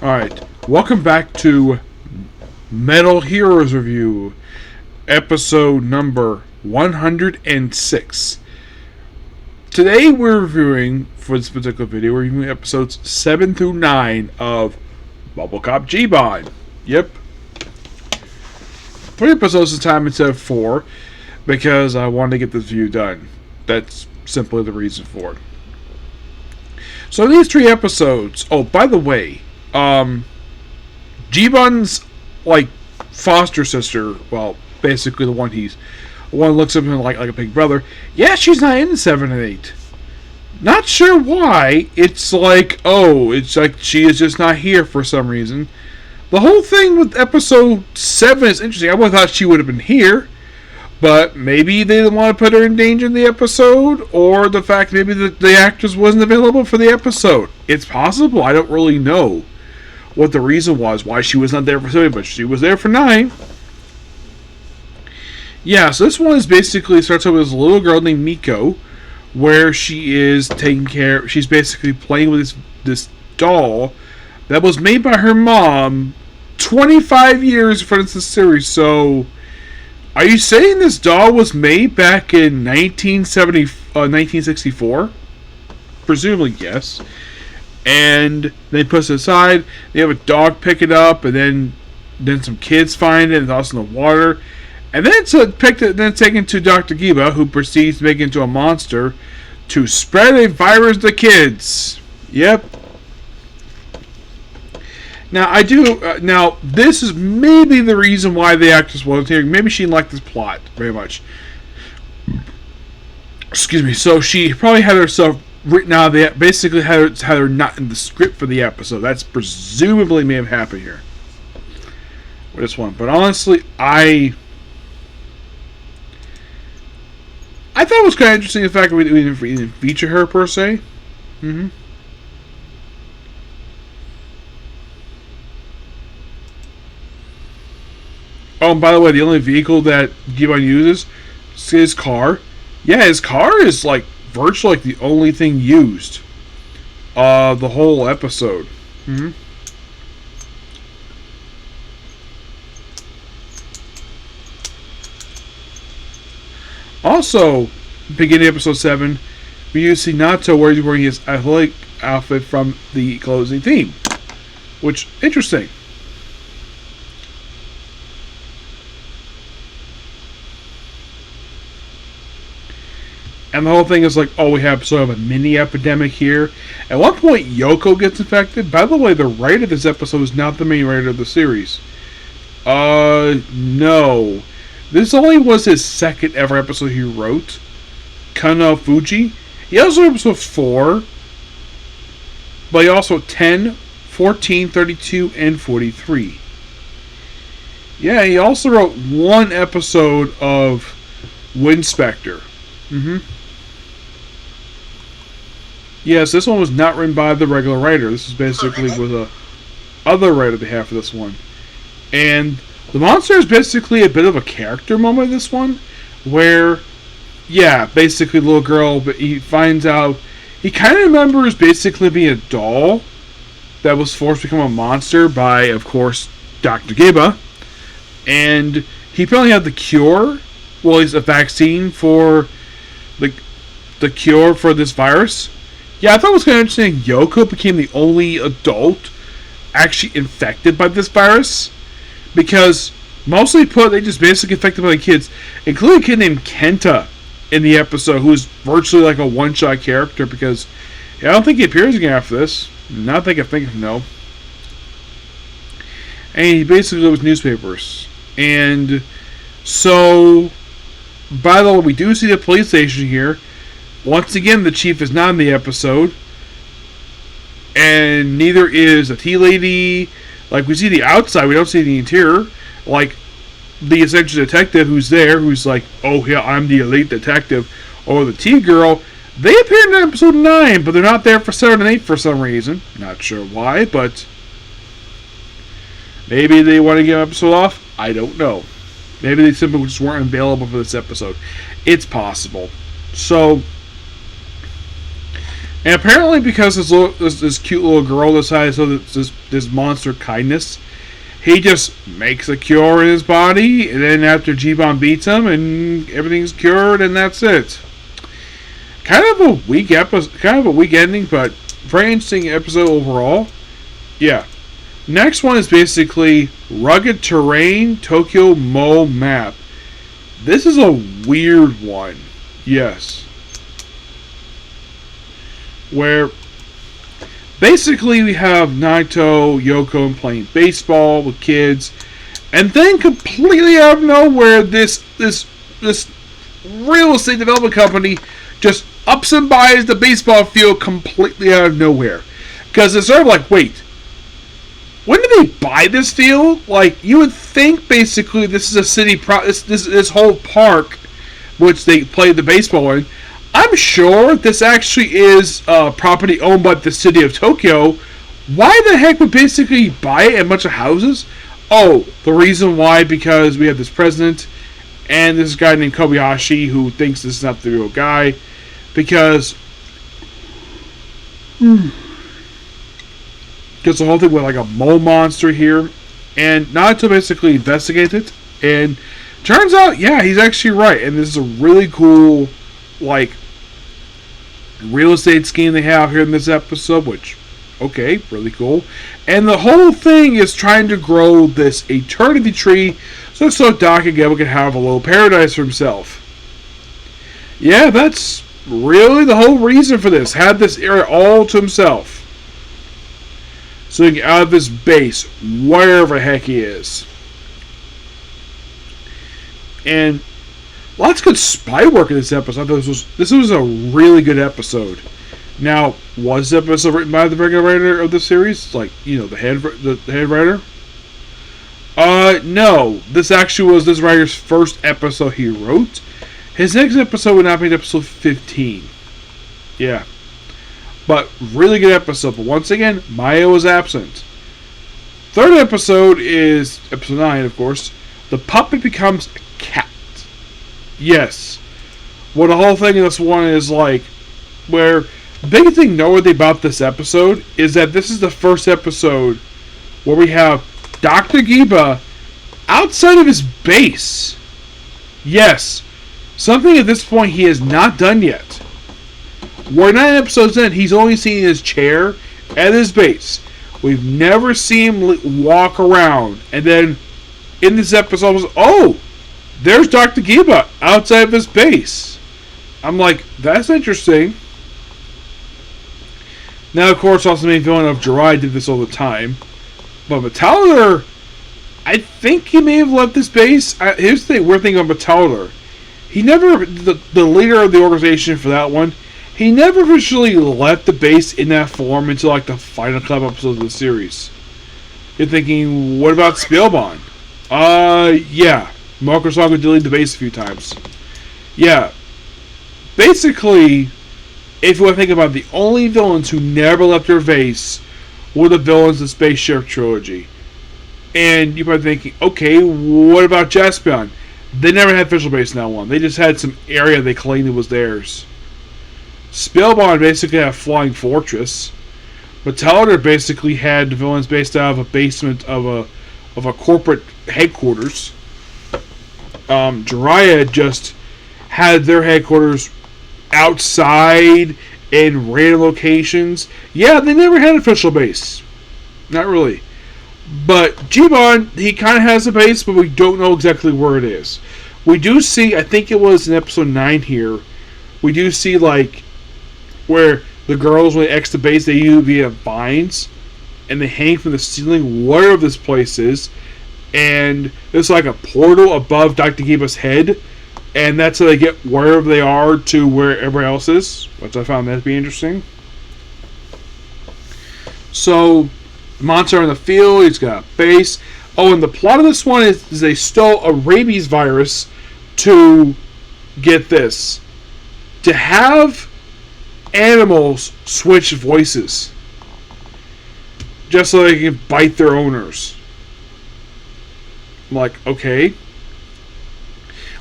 Alright, welcome back to Metal Heroes Review, episode number 106. Today we're reviewing, for this particular video, we're reviewing episodes 7 through 9 of Bubble Cop Jiban. Yep. 3 episodes this time instead of 4, because I wanted to get this review done. That's simply the reason for it. So these 3 episodes, oh, by the way, Jiban's foster sister, well, basically the one looks at him like a big brother. Yeah, she's not in 7 and 8. Not sure why. It's like she is just not here for some reason. The whole thing with episode 7 is interesting. I would have thought she would have been here, but maybe they didn't want to put her in danger in the episode, or the fact maybe the actress wasn't available for the episode. It's possible. I don't really know what the reason was, why she was not there for 7, but she was there for 9. Yeah, so this one is basically starts out with this little girl named Miko, where she is she's basically playing with this doll that was made by her mom 25 years in front of the series. So, are you saying this doll was made back in 1964? Presumably, yes. And they put it aside. They have a dog pick it up, and then some kids find it, and it's also in the water. And then it's taken to Dr. Giba, who proceeds to make it into a monster to spread a virus to kids. Yep. Now, this is maybe the reason why the actress wasn't here. Maybe she didn't like this plot very much. Excuse me. So she probably had herself written out. They basically had her not in the script for the episode. That's presumably may have happened here with this one. But honestly, I thought it was kind of interesting the fact that we didn't feature her per se. Mm-hmm. Oh, and by the way, the only vehicle that Jiban uses is his car. Yeah, his car is virtually the only thing used the whole episode. Mm-hmm. Also, beginning of episode 7, we see Nato where he's wearing his athletic outfit from the closing theme, which interesting. And the whole thing is we have sort of a mini epidemic here. At one point, Yoko gets infected. By the way, the writer of this episode is not the main writer of the series. No. This only was his second ever episode he wrote. Kano Fuji. He also wrote episode 4. But he also 10, 14, 32, and 43. Yeah, he also wrote one episode of Windspector. Mm-hmm. Yes, this one was not written by the regular writer. This is basically with a other writer they have for this one. And the monster is basically a bit of a character moment in this one, where, yeah, basically the little girl, but he finds out, he kind of remembers basically being a doll that was forced to become a monster by, of course, Dr. Giba. And he apparently had the cure, well, he's a vaccine for the cure for this virus. Yeah, I thought it was kind of interesting. Yoko became the only adult actually infected by this virus, because mostly they just basically infected by the kids, including a kid named Kenta in the episode, who's virtually like a one-shot character, because I don't think he appears again after this. Not that I can think of, no. And he basically goes with newspapers. And so, by the way, we do see the police station here. Once again, the chief is not in the episode, and neither is the tea lady. We see the outside, we don't see the interior. The essential detective who's there, who's oh yeah, I'm the elite detective, or the tea girl, they appear in episode 9, but they're not there for 7 and 8 for some reason. Not sure why, but maybe they want to get an episode off. I don't know. Maybe they simply just weren't available for this episode. It's possible. So, And apparently, because this cute little girl decides this monster kindness, he just makes a cure in his body, and then after Jiban beats him, and everything's cured, and that's it. Kind of a weak episode, kind of a weak ending, but very interesting episode overall. Yeah. Next one is basically Rugged Terrain Tokyo Mo Map. This is a weird one. Yes. Where basically we have Naito, Yoko playing baseball with kids, and then completely out of nowhere this real estate development company just ups and buys the baseball field completely out of nowhere. Because it's sort of like, wait, when did they buy this field? Like, you would think basically this is a city this whole park which they play the baseball in. I'm sure this actually is property owned by the city of Tokyo. Why the heck would basically buy it in a bunch of houses? Oh, the reason why, because we have this president and this guy named Kobayashi who thinks this is not the real guy. Because the whole thing with like a mole monster here. And Naruto basically investigates it. And turns out, yeah, he's actually right. And this is a really cool, like, real estate scheme they have here in this episode, which, okay, really cool. And the whole thing is trying to grow this eternity tree so Dakageba can have a little paradise for himself. Yeah, that's really the whole reason for this. Had this area all to himself. So he can get out of his base, wherever the heck he is. And lots of good spy work in this episode. I thought this was a really good episode. Now, was this episode written by the regular writer of the series? Like, you know, the head writer? No. This actually was this writer's first episode he wrote. His next episode would not be episode 15. Yeah. But, really good episode. But once again, Maya was absent. Third episode is episode 9, of course. The puppet becomes a cat. Yes. Well, the whole thing in this one is like, where the big thing noteworthy about this episode is that this is the first episode where we have Dr. Giba outside of his base. Yes. Something at this point he has not done yet. We're 9 episodes in, he's only seen his chair at his base. We've never seen him walk around. And then in this episode, oh, there's Dr. Giba outside of his base. I'm like, that's interesting. Now, of course, also the main villain of Jirai did this all the time. But Metallic, I think he may have left this base. Here's the weird thing about Metallic. He never, the leader of the organization for that one, he never officially left the base in that form until like the final couple episodes of the series. You're thinking, what about Spielbahn? Yeah. Marco Saga deleted the base a few times. Yeah. Basically, if you want to think about it, the only villains who never left their base were the villains of the Space Sheriff trilogy. And you're probably thinking, okay, what about Jaspion? They never had official base in that one. They just had some area they claimed it was theirs. Spellbound basically had a flying fortress. Metallic basically had the villains based out of a basement of a corporate headquarters. Jiraiya just had their headquarters outside in random locations. Yeah, they never had an official base. Not really. But Jiban, he kind of has a base, but we don't know exactly where it is. We do see, I think it was in episode 9 here, we do see, like, where the girls, when they exit the base, they usually have vines, and they hang from the ceiling wherever this place is, and there's like a portal above Dr. Giba's head, and that's how they get wherever they are to where everybody else is, which I found that to be interesting. So, the monster in the field, he's got a base. Oh, and the plot of this one is they stole a rabies virus to get this. To have animals switch voices. Just so they can bite their owners. I'm like, okay.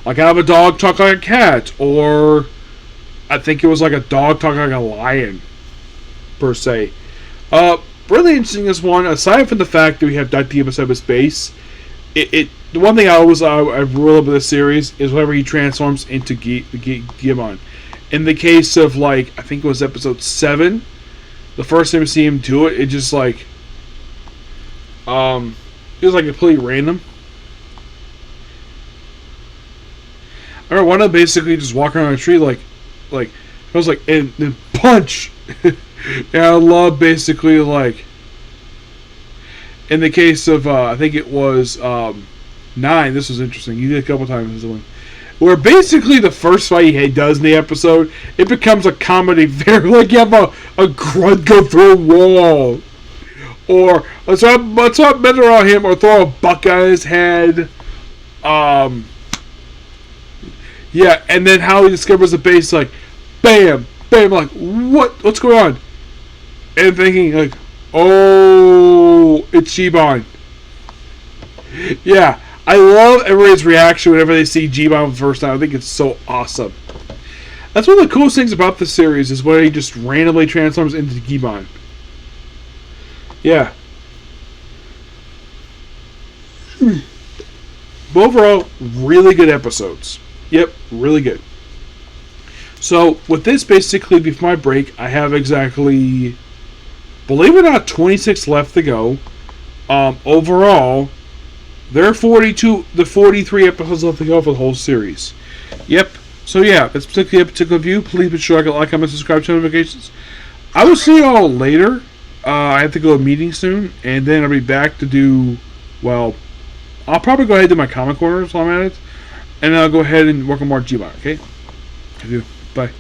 Like have a dog talk like a cat. Or I think it was like a dog talking like a lion. per se. Really interesting this one. Aside from the fact that we have Dr. Giban space, the one thing I really love with this series is whenever he transforms into Giban. In the case of I think it was episode 7, the first time we see him do it, it just it was completely random. I remember one of them basically just walking around a tree I was and punch. And I love basically in the case of I think it was 9. This was interesting. You did a couple times this one, where basically the first fight he does in the episode, it becomes a comedy. Very you have a grunt go through a wall, or let's not better on him, or throw a buck on his head. Yeah, and then how he discovers the base, bam, bam, what's going on? And thinking, oh, it's Jiban. Yeah, I love everybody's reaction whenever they see Jiban for the first time. I think it's so awesome. That's one of the coolest things about this series, is when he just randomly transforms into Jiban. Yeah. But overall, really good episodes. Yep, really good. So, with this basically before my break, I have exactly, believe it or not, 26 left to go. Overall, there are 43 episodes left to go for the whole series. Yep. So yeah, that's particularly a particular view. Please be sure to like, comment, subscribe to notifications. I will see you all later. I have to go to a meeting soon, and then I'll be back to do, well, I'll probably go ahead and do my comic corner while I'm at it, and then I'll go ahead and work on more Jiban, okay? Bye.